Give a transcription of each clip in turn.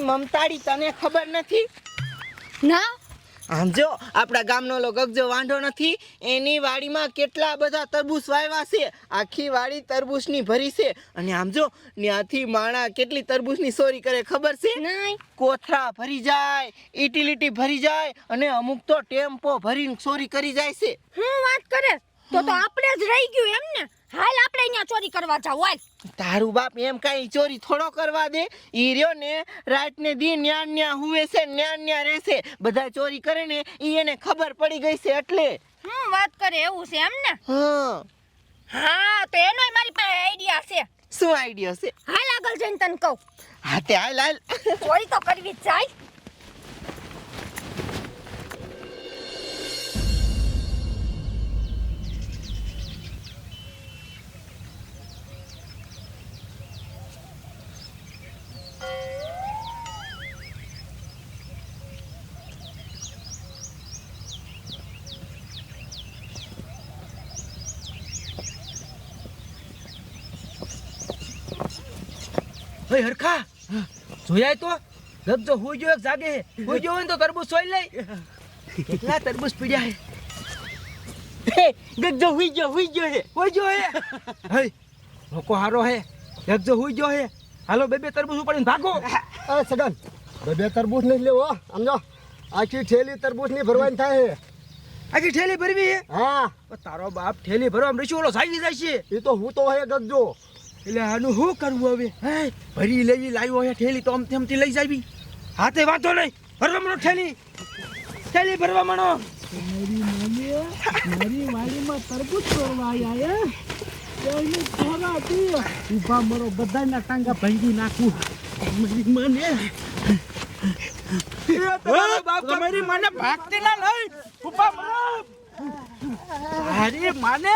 મમતાડી તને ખબર નથી? ના આમ જો આપણા ગામનો લો ગગજો વાંઢો નથી, એની વાડીમાં કેટલા બધા તરબૂચ વાવ્યા છે. આખી વાડી તરબૂચની ભરી છે. અને આમ જો ત્યાંથી માણા કેટલી તરબૂચની ચોરી કરે ખબર છે? નહીં. કોથળા ભરી જાય, ઇટીલીટી ભરી જાય, અને અમુક તો ટેમ્પો ભરીને ચોરી કરી જાય છે. હું વાત કરે તો આપણે જ રહી ગયું એમ ને? હાલ આપણે અહીંયા ચોરી કરવા જાવ. હાલ તારું બાપ એમ કઈ ચોરી થોડો કરવા દે. ઈ રહ્યો ને રાત ને દી ન્યા ન્યા હુવે છે, ન્યા ન્યા રહેશે. બધા ચોરી કરે ને ઈ એને ખબર પડી ગઈ છે એટલે. હું વાત કરે એવું છે એમ ને? હા હા તો એનોય મારી પાસે આઈડિયા છે. શું આઈડિયા છે? હાલ આગળ જઈને તને કહું. હા તે હાલ હાલ. ચોરી તો કરવી જ જાય. ભાઈ હરખા જોયા તો ગગજો હુઈ ગયો એક જાગે હે. હુઈ ગયો હોય ને તો તરબૂચ સોઈ લઈ. કેટલા તરબૂચ પીડ્યા હે. ગગજો હુઈ ગયો હે. હુઈ ગયો હે. હે લોકો હારો હે. ગગજો હુઈ ગયો હે. હાલો બે તરબૂચ ઉપાડીને ભાગો. અરે સગન બે તરબૂચ નહીં લેવો સમજો. આખી થેલી તરબૂચ ની ભરવાની થાય હે. આખી ઠેલી ભરવી હે? હા તારો બાપ ઠેલી ભરવા રસી ઓલો સાગી જાય છે. એ તો હું તો હે ગગજો. એટલે આનું શું કરવું હવે? હે ભરી લઈ લાવ્યો હે ઠેલી તો આમથી લઈ જાવી. હાથે વાંધો નહીં. ભરવા મણો ઠેલી ભરવા મણો. મારી વાડીમાં તરબૂચ તોડવા આવ્યા હે. એની થોરાથી ઊભા મરો બધાના ટાંગા ભાંગી નાખું. મારી મને તમારી મને ભાગતી ના લઈ ઊભા મરો. અરે માને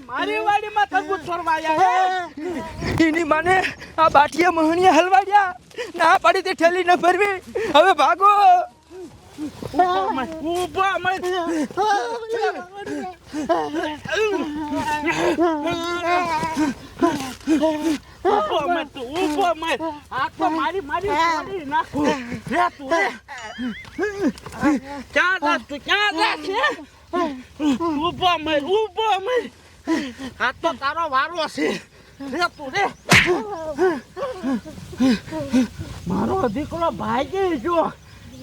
મારી વાડીમાં તરબૂચ તોડવા આવ્યા હે. એની માને આ બાઠિયા મહણિયા હલવાડ્યા. ના પાડી તે ઠેલી ન ભરવી. હવે ભાગો. ઊભા મત. ઊભો મત. આ તો મારી પાડી નાખું. રે તું રે. ક્યાં જાસ છે? ઊભો મત. આ તો તારો વારો છે. રે તું રે. મારો દીકરો ભાગી જો.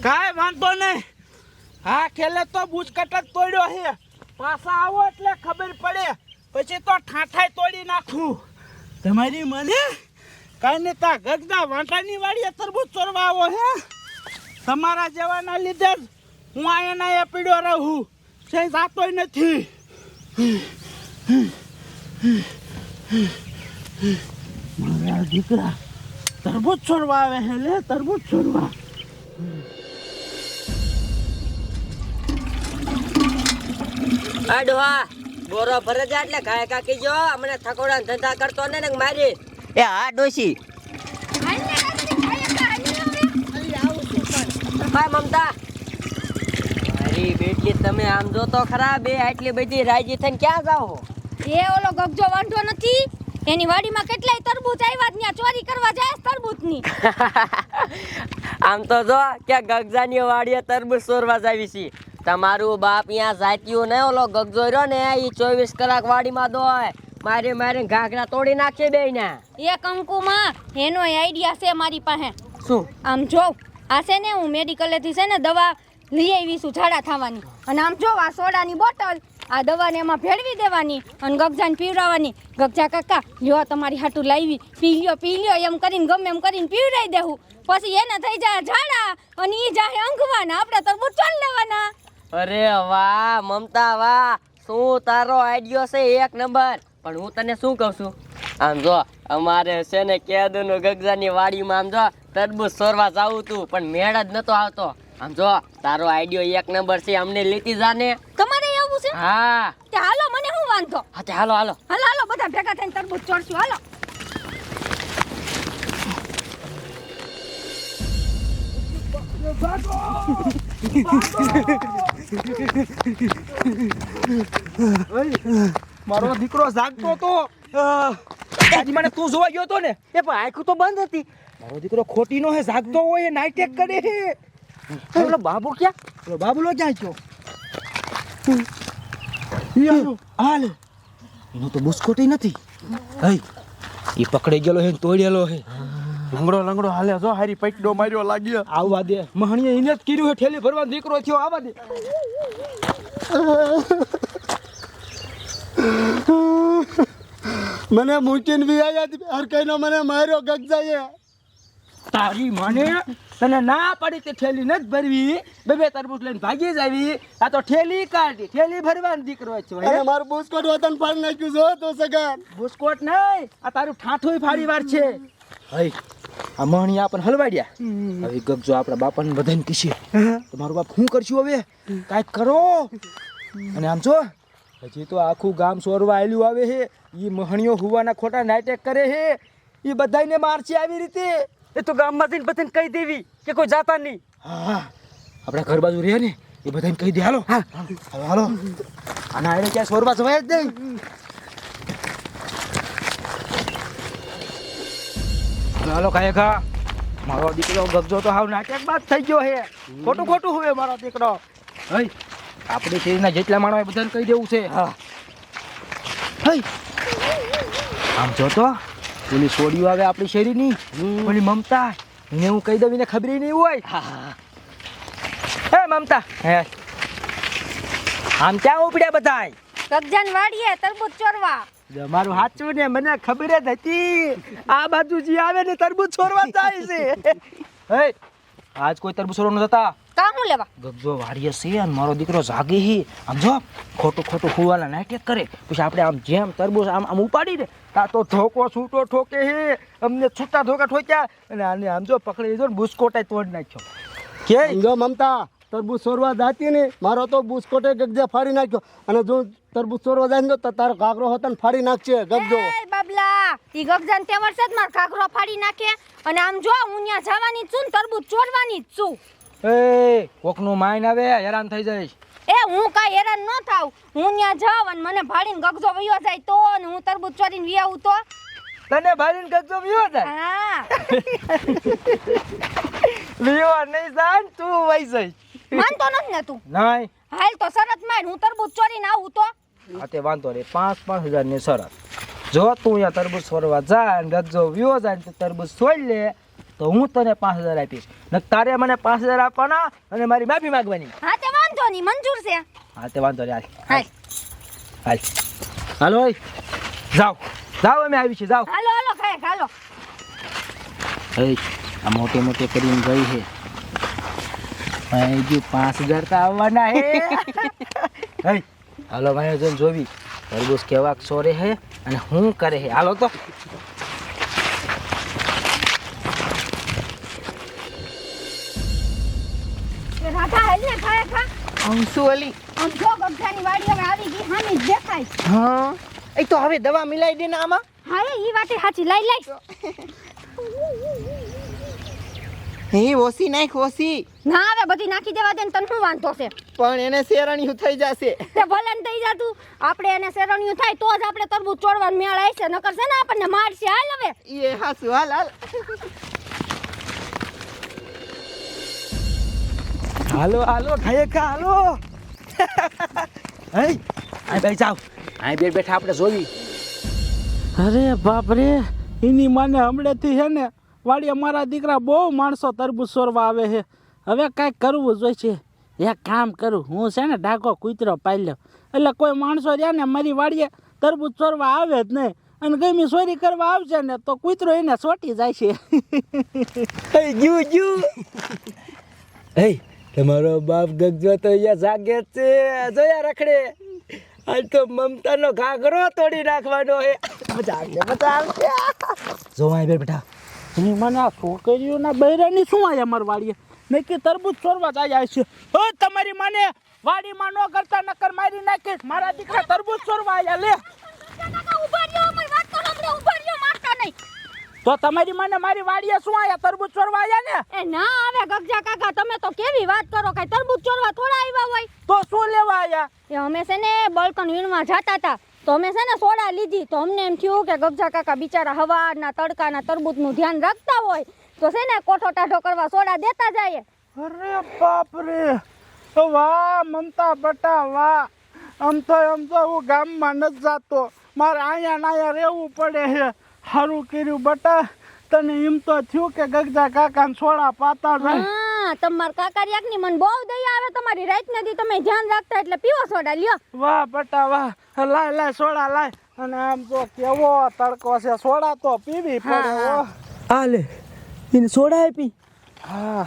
કાંઈ વાંધો નહીં. હા ખેલે તો બુચકટ જ તોડ્યો છે. પાછા આવો એટલે ખબર પડે. પછી તો ઠાઠાઈ તોડી નાખું. તમારી મને કાંઈ ને તા ગગદા વાંટાની વાડીએ તરબૂચ ચોરવા આવો હે. તમારા જેવાના લીધે જ હું અહીંયા પીડ્યો રહું. છે જાતોય નથી. મારા દીકરા તરબૂચ છોડવા આવે હે. લે તરબૂચ છોડવા. અડવા બોરો ભરે જા એટલે ગાય કાકી જો અમને થકોડા ધંધા કરતો ને મારી. એ હા ડોશી. હાય મમતા મારી બેટી તમે આમ જો તો ખરા. બે આટલી બધી રાજી થઈને ક્યાં જાઓ? એ ઓલો ગગજો વાંઢો નથી? એની વાડીમાં કેટલાય તરબૂચ આવ્યા જ ત્યાં ચોરી કરવા જાય તરબૂચની. આમ તો જો કે ગગજાની વાડીએ તરબૂચ ચોરવા જાવી છે. તમારું બાપ અહીંયા જાત્યું ને ઓલો ગગજો રહ્યો ને એ 24 કલાક વાડીમાં દોય. મારી ઘાઘરા તોડી નાખી બે ને. એક અંકુમાં એનો આઈડિયા છે મારી પાસે. શું? આમ જો આ છે ને હું મેડિકલેથી છે ને દવા લઈ આવી છું ઝાડા થવાની. અને આમ જો આ સોડાની બોટલ આ દવાને એમાં ભેળવી દેવાની અને ગગજાને પીવડાવવાની. ગગજા કાકા લ્યો તમારી હાટું લાવી પી લ્યો એમ કરીને ગમે એમ કરીને પીવડાવી દેવું. પછી એને થઈ જાય ઝાડા અને ઈ જાહે અંગવાના. આપણે તરબૂચ ચોરી લેવાના. અરે વાહ મમતા વાહ. શું તારો આઈડિયો છે એક નંબર. પણ હું તને શું કહું છું? આમ જો અમારે છે ને કેદુનો ગગજાની વાડીમાં આમ જો તરબૂચ ચોરવા જાવું તું પણ મેળ જ નતો આવતો. આમ જો તારો આઈડિયો એક નંબર છે. અમને લેતી જાને. તમારે એવું છે? હા તે હાલો મને શું વાંધો? હા તે હાલો હાલો બધા ભેગા થઈને તરબૂચ ચોરશું. હાલો. મારો દીકરો જાગતો તો. આજે મને તું જોવા ગયો તો ને એ પણ આંખું તો બંધ હતી. મારો દીકરો ખોટી નો હે, જાગતો હોય નાઈટેક કરે હે. ઓલો બાબુ ક્યાં? ઓલો બાબુલો ક્યાં ગયો? હાલ એનો તો બુસ્કોટી નથી. હઈ એ પકડી ગયેલો હે ને તોડેલો હે. લંગડો લંગડો હાલે જો હારી પૈકડો માર્યો લાગ્યો. આવવા દે, મહણીએ એને જ કીધું હે ઠેલી ભરવાનો દીકરો થયો, આવવા દે. મને મૂકીને બી આવ્યા હર કઈનો મને માર્યો ગગજાએ. તારી મને તને ના પડી તે ઠેલી ન જ ભરવી, બે તરબૂચ લઈને ભાગી જ આવી. આ તો ઠેલી કાઢી, ઠેલી ભરવાનો દીકરો છે. અને મારું બુસ્કોટ વતન ફાડી નાખ્યું છો તો સગન. બુસ્કોટ નહીં, આ તારું ઠાઠું ફાડી વાર છે. હઈ આ મહણી આપણને હલવાડ્યા. હવે ગગજો આપણા બાપાને બધાને કીશે તો મારું બાપ શું કરશું હવે? કાંઈક કરો. અને આમ જો હજી તો આખું ગામ સોરવા આવેલું આવે છે. એ મહણીઓ હુવાના ખોટા નાટક કરે છે. એ બધાને મારશે આવી રીતે. એ તો ગામમાં જઈને બધાને કહી દેવી કે કોઈ જાતા નહીં. હા આપણા ઘર બાજુ રહે ને એ બધાને કહી દે. હાલો હાલો આના આડે ક્યાં સોરવા જવાય જ નહીં. હાલો કાયકા, મારો દીકરો ગગજો તો હાવ નાટકબાજ થઈ ગયો હે. ખોટું ખોટું હવે મારો દીકરો. હઈ આપણે શેરીના જેટલા માણો એ બધાને કહી દેવું છે. હા હઈ આમ જો તો પેલી છોડીઓ આવે આપણી શેરીની, પેલી મમતા, એને હું કહી દઉં એને ખબર નહીં હોય. હે મમતા, હે આમ ક્યાં ઉપડ્યા બધાય? ગગજાન વાડીએ તરબૂચ ચોરવા. મારું સાચું ને, મને ખબર જ હતી આ બાજુ જે આવે ને તરબૂચ છોડવા જાય છે. હે આજ કોઈ તરબૂચ છોડવા ન જતા. કા હું લેવા? ગગજો વાડીએ છે અને મારો દીકરો જાગે હી. આમ જો ખોટું ખોટું હુવાના નાટક કરે. પછી આપણે આમ જેમ તરબૂચ આમ આમ ઉપાડી ને તા તો ધોકો છૂટો ઠોકે હે. અમને છૂટા ધોકા ઠોક્યા અને આને આમ જો પકડી લીધો ને બુસ્કોટે તોડ નાખ્યો. કે જો મમતા તરબૂચ ચોરવા જાતી ને મારો તો બુસ્કોટે ગગજે ફાડી નાખ્યો. અને જો તરબૂચ ચોરવા જાય ને તો તારો ઘાઘરો હતો ને ફાડી નાખશે ગગજો. એ બાબલા, ઈ ગગજાન તે વર્ષે જ માર ઘાઘરો ફાડી નાખે. અને આમ જો હું ન્યા જવાની જ છું ને તરબૂચ ચોરવાની જ છું. એ કોકનું માઈન આવે હેરાન થઈ જાય. એ હું કાંઈ હેરાન ન થાવ. હું ન્યા જાવ અને મને ભાડીને ગગજો વયો જાય તો, ને હું તરબૂચ ચોરીને વી આવું તો. તને ભારીને ગગજો વિયો જાય? હા વિયો નહીં જાય ને તું વઈ જાય. માનતો નથી ને તું? નહીં હાલ તો શરત માર, હું તરબૂચ ચોરીને આવું તો. આ તે વાંધો નહીં, 5,000 ની શરત. જો તું અહીંયા તરબૂચ છોડવા જાય ને ગગજો વિયો જાય ને તું તરબૂચ છોડી લે તો હું તને 5,000 આપીશ. ને તારે મને 5,000 આપવાના અને મારી માફી માંગવાની. હા તે વાંધો નહીં, મંજૂર છે. હા તે વાંધો નહીં. હાલ હાલ હાલો ઓય જાઓ જાઓ, અમે આવી છીએ. જાઓ. હાલો હાલો ખાય હાલો. હે આ મોટે મોટે કરીને ગઈ છે. હજુ 5,000 તો આવવાના હે. હે હાલો ભાઈ જન જોવી તરબૂચ કેવા સોરે હે અને શું કરે હે. હાલો તો એ રાધા હાલ ને ખાય ખા. આમ શું અલી? આમ જો ગગજાની વાડી હવે આવી ગઈ, હામી જ દેખાય. હા એ તો હવે દવા મિલાઈ દે ને આમાં. હા ઈ વાતે સાચી, લઈ લઈ. હે ઓસી નાખ ઓસી. ના હવે બધી નાખી દેવા દે ને તને શું વાંધો છે? પણ એને શેરણિયું થઈ જશે. તે ભલે ને થઈ જાતું, આપણે એને શેરણિયું થાય તો જ આપણે તરબૂચ ચોરવાનું મેળ આવશે, નકર છે ને આપણને મારશે. હાલ હવે. એ હાસુ હાલ હાલ. હાલો હાલો ખાય ખા હાલો. હે આ બેસી જાવ, આ બેઠા આપણે જોવી. અરે બાપ રે, એની માને હમણાંથી છે ને વાડીએ મારા દીકરા બહુ માણસો તરબૂચ ચોરવા આવે છે. હવે કાંઈક કરવું જોઈશે. એક કામ કરું, હું છે ને ડાકો કૂતરો પાઈ લઉં, એટલે કોઈ માણસો રહ્યા ને મારી વાડીએ તરબૂચ ચોરવા આવે જ નહીં. અને ગમી ચોરી કરવા આવશે ને તો કૂતરો એને ચોટી જાય છે. જુ જુ હે તમારો બાપ ગગજો તો અહીંયા જાગે છે. જોયા રખડે. આજ તો મમતાનો ઘાઘરો તોડી નાખવાનો હે. મજા આવશે. જો અહીં બેઠા. એની મને આ છોકરીઓના બૈરાની શું આયા મારી વાડીએ? નક્કી તરબૂચ ચોરવા જ આવ્યા છે. હો તમારી માને વાડીમાં ન કરતા નકર મારી નાખીશ. મારા દીકરા તરબૂચ ચોરવા આવ્યા. લે ઉભા રહ્યો, અમારી વાત તો સાંભળો. ઉભા રહ્યો, મારતા નહીં. તો તમારી માને મારી વાડીએ શું આયા? તરબૂચ ચોરવા આવ્યા ને? એ ના આવે ગગજા કાકા, તમે તો કેવી વાત કરો. કઈ તરબૂચ ચોરવા થોડા આવ્યા હોય? તો શું લેવા આયા? એ અમે છે ને બળકન વીણવા જતા હતા તો અમે છે ને સોડા લીધી તો અમને એમ થયું કે ગગજા કાકા બિચારા હવારના તડકાના તરબૂચનું ધ્યાન રાખતા હોય તો છે ને કોઠો ટાઢો કરવા સોડા દેતા જાય. અરે બાપ રે, વાહ મમતા બટા વાહ. આમ તો હું ગામમાં નથી જાતો, મારે અહીંયા ને અહીંયા રહેવું પડે છે. સારું કર્યું બટા, તને એમ તો થયું કે ગગજા કાકાને સોડા પાતા જાય. હા, તમાર કાકારિયાક ની મને બહુ દયા આવે તમારી. રાત નથી તમે ધ્યાન રાખતા એટલે પીવો સોડા લ્યો. વાહ બટા વાહ, લાય સોડા લાય. અને આમ તો કેવો તડકો છે, સોડા તો પીવી પડે હો. આ લે એને સોડા આપી.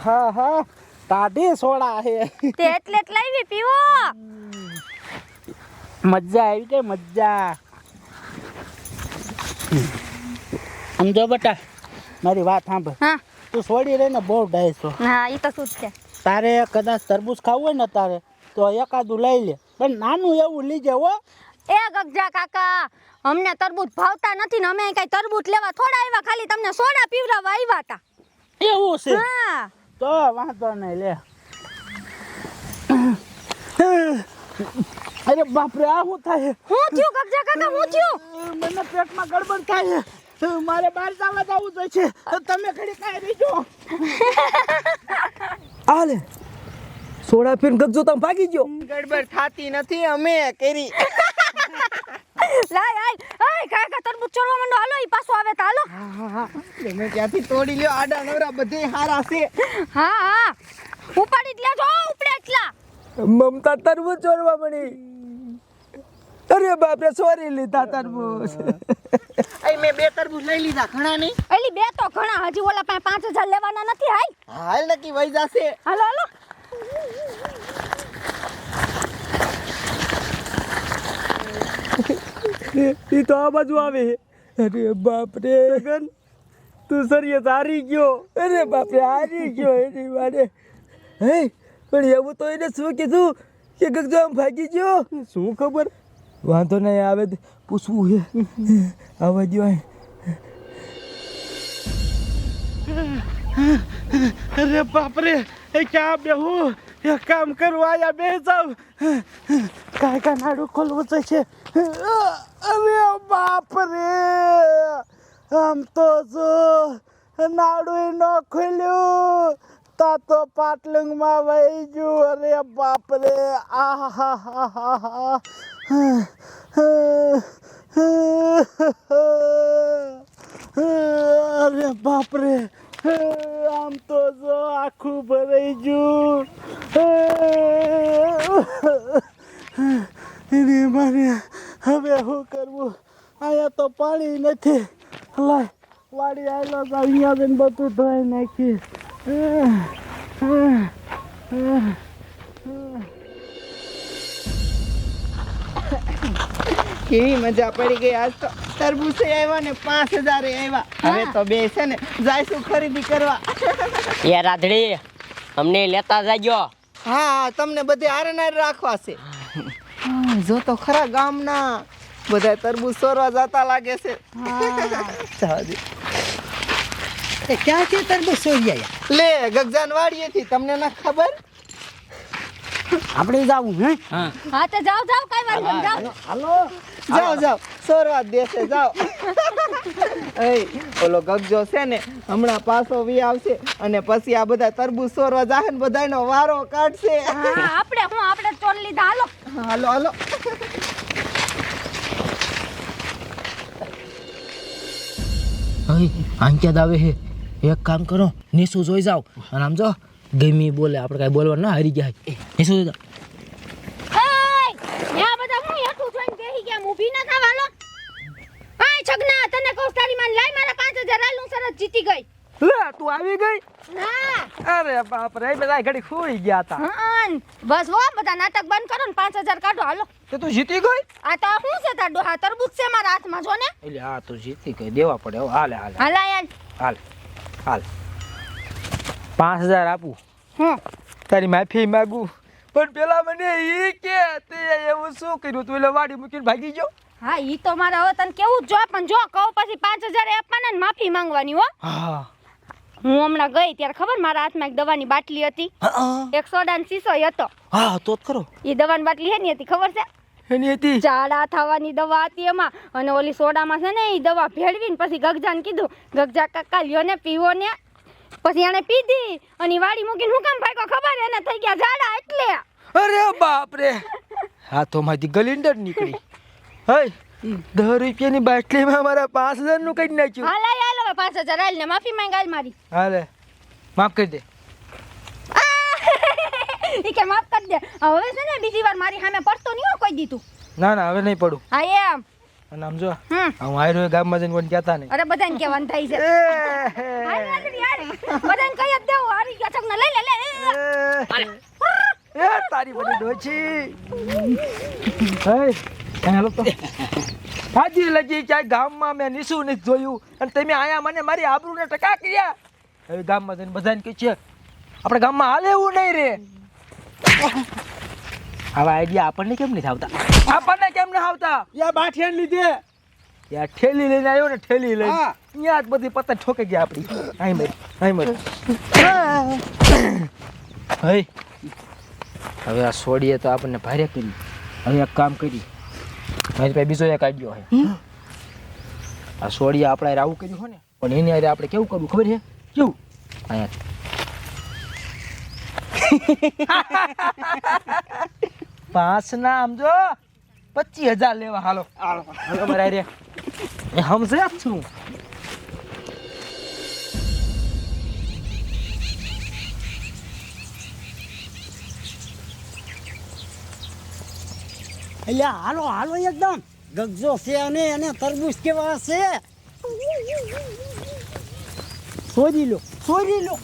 હા ટાઢી સોડા છે. તે એટલે જ લાવી પીવો. મજા આવી જાય મજા. સમજો બટા, મારી વાત સાંભળ. હા તું છોડી રહી ને બહુ ડાયસો. હા, ઈ તો શું જ છે. તારે કદાચ તરબૂચ ખાવું હોય ને તારે તો એકાદું લઈ લે, પણ નાનું એવું લીજે હો. એ ગગજા કાકા, અમને તરબૂચ ભાવતા નથી ને અમે કઈ તરબૂચ લેવા થોડા આવ્યા, ખાલી તમને સોડા પીવડાવવા આવ્યા હતા. એવું છે હા તો વાંધો નહીં લે. અરે બાપરે, આ શું થાય? હું થયું ગગજા કાકા, હું થયું? મને પેટમાં ગડબડ થાય છે, મારે બહાર જવા જવું જોઈએ છે. તમે ઘડી કાંઈ રહીજો. આ લે સોડા પીને ગગજો તમે ભાગી ગયો. ગડબડ થાતી નથી, અમે કરી. લાય આય કાકા તરબૂચ ચોરવા માંડો. હાલો ઈ પાછો આવે તો હાલો. તમે ત્યાંથી તોડી લ્યો, આડા નવરા બધે હારા છે. હા ઉપાડી જ લેજો, ઉપડે એટલા. મમતા તરબૂચ ચોરવા મળી. અરે બાપરે, સોરી લીધા તરબૂચ. અહીં મેં 2 તરબૂચ લઈ લીધા, ઘણા નહીં. એલી 2 તો ઘણા, હજી ઓલા પાસે 5000 લેવાના નથી. હાલ નક્કી વહી જશે. હાલો હાલો. ઈ તો આ બાજુ આવે. અરે બાપરે ગન, તું સરિયત હારી ગયો. અરે બાપરે, હારી ગયો એની વાડે. હે પણ એવું તો એને શું કીધું કે ગગજો આમ ભાગી ગયો? શું ખબર. વાંધો નહીં, આવે તો પૂછવું છે. આવવા દો. અરે બાપરે, એ ક્યાં બેહું? એક કામ કરું, આયા બે જાવ. કાંઈ નાડું ખોલવું છે. અરે બાપરે, આમ તો જો નાડું ન ખોલ્યું તા તો પાટલુંગમાં વહી ગયું. અરે બાપરે, અરે બાપરે, આમ તો જો આખું ભરાઈ ગયું. એની મારે હવે શું કરવું? અહીંયા તો પાણી નથી. લાય વાડી આવેલો અહીંયા બેન બધું ધોઈ નાખી. કેવી મજા પડી ગઈ આજ તો. તરબૂચે આવ્યા ને 5000 આવ્યા. હવે તો બે છે ને જાયશું ખરીદી કરવા. એ રાધડી, અમને લેતા જાજો. હા, તમને બધે હારે નારે રાખવા છે. જો તો ખરા ગામના બધા તરબૂચ સોરવા જતા લાગે છે. ક્યાં છે તરબૂચ સોરી? લે ગગજાન વાડીએથી, તમને ના ખબર? આપણે જાવું હે? હા તો જાઓ જાઓ, કઈ વાંધો નહીં, જાઓ. હાલો. જાઓ સોરવા દેશે, જાઓ. એ ઓલો ગગજો છે ને હમણાં પાછો વી આવશે અને પછી આ બધા તરબૂચ સોરવા જાહે ને બધાયનો વારો કાઢશે. હા આપણે ચોર લીધા. હાલો હાલો. આંક્યાદ આવે છે. એક કામ કરો, નીસુ જોઈ જાઓ અને આમ જો ગમી બોલે, આપણે કાંઈ બોલવાનું ના હારી ગયા. નીસુ જોઈ જાઓ. યા બધા હું હેઠું જોઈને બેહી ગયા, ઊભી ન થાવ. હાલો. આય છગના, તને કહું તારી માન લાય મારા 5000 આલું, સરસ જીતી ગઈ. લે તું આવી ગઈ? ના અરે બાપરે, એ બધા ઘડી ખોઈ ગયા હતા. બસ હો, બધા નાટક બંધ કરો ને 5000 કાઢો. હાલો. તે તું જીતી ગઈ? આ તો શું છે તાર ડોહા? તરબૂચ છે મારા હાથમાં, જો ને. એટલે આ તો જીતી ગઈ, દેવા પડે. હાલે હાલા યાર. હાલ 5000 આપું, તારી માફી માંગુ. પણ પેલા મને ઈ કે તે એવું શું કર્યું? તું એટલે વાડી મૂકીને ભાગી ગયો? હા ઈ તો મારા હવે તને કેવું જો, પણ જો કહું પછી 5000 આપવાના ને માફી માંગવાની હો. હા. હું હમણાં ગઈ ત્યારે ખબર મારા હાથમાં એક દવાની બાટલી હતી, એક સોડાનો શીશો હતો. હા તો જ કરો. એ દવાની બાટલી હે ની હતી ખબર છે? એની હતી ઝાડા થવાની દવા હતી એમાં, અને ઓલી સોડામાં છે ને એ દવા ભેળવીને પછી ગગજાને કીધું, ગગજા કાકા લ્યો ને પીવો ને. પછી એને પીધી અને ઈ વાડી મૂકીને હું કામ ભાગ્યો ખબર એને થઈ ગયા ઝાડા એટલે અરે બાપ રે હાથોમાંથી ગલિન્ડર નીકળી હઈ 10 રૂપિયાની બાટલીમાં મારા 5000 નું કઈ નાખ્યું હાલ હાલ હવે 5000 હાલ ને માફી માંગ હાલ મારી હાલે માફ કરી દે ઈ કે માફ કરી દે હવે છે ને બીજી વાર મારી સામે પડતો નહીં હો કોઈ દીધું ના ના હવે નહીં પડું હા એમ અને આમ જો હમ હું આયરો ગામમાં જઈને કોઈ કહેતા નહીં અરે બધાને કહેવાનું થાય છે હાલ વાંદરી હાલ બધાને કહી જ દેવું હારી ગયા છકને લઈ લે એ તારી બધી ડોચી હે હાલો તો હાજી લગી ક્યાંય ગામમાં મેં નીસું નથી જોયું અને તમે આયા મને મારી આબરૂને ટકા કર્યા હવે ગામમાં જઈને બધાને કહે છે આપણે ગામમાં હાલે એવું નહીં રે આવા આઈડિયા આપણને કેમ નથી આવતા આપણને કેમ નથી આવતા યા બાઠિયાને લીધે યાર ઠેલી લઈને આવ્યો ને ઠેલી લઈને હા. ત્યાં જ બધી પતંગ ઠોકી ગયા આપણી આઈ મર હઈ હવે આ સોડીએ તો આપણને ભારે કરી હવે એક કામ કરી મારી પાસે બીજો એક આઈડિયો છે આ સોડીએ આપણે હારે આવું કર્યું હોય ને પણ એની હારે આપણે કેવું કરવું ખબર છે કેવું અહીંયા પાંચ ના સમજો 25000 લેવા હાલો હાલો મારા હારે એ સમજે જ છું એટલે હાલો હાલો એકદમ ગગજો છે અને તરબૂચ કેવા છે શોધી લો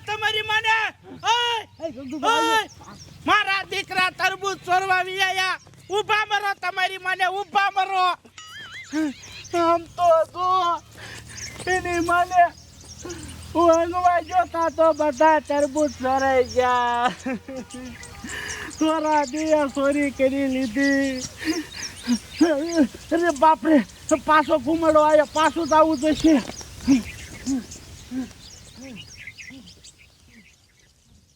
તમારી માને મારા દીકરા તરબૂચ ચોરવા વિયા ઊભા મરો તમારી માને ઊભા મરો આમ તો જો એની માને ઊંઘવા જોતા તો બધા તરબૂચ ચોરાઈ ગયા ચોરા દિયા ચોરી કરી લીધી અરે બાપરે પાછો ઘુમડો આવ્યો પાછું જ આવવું જોઈશે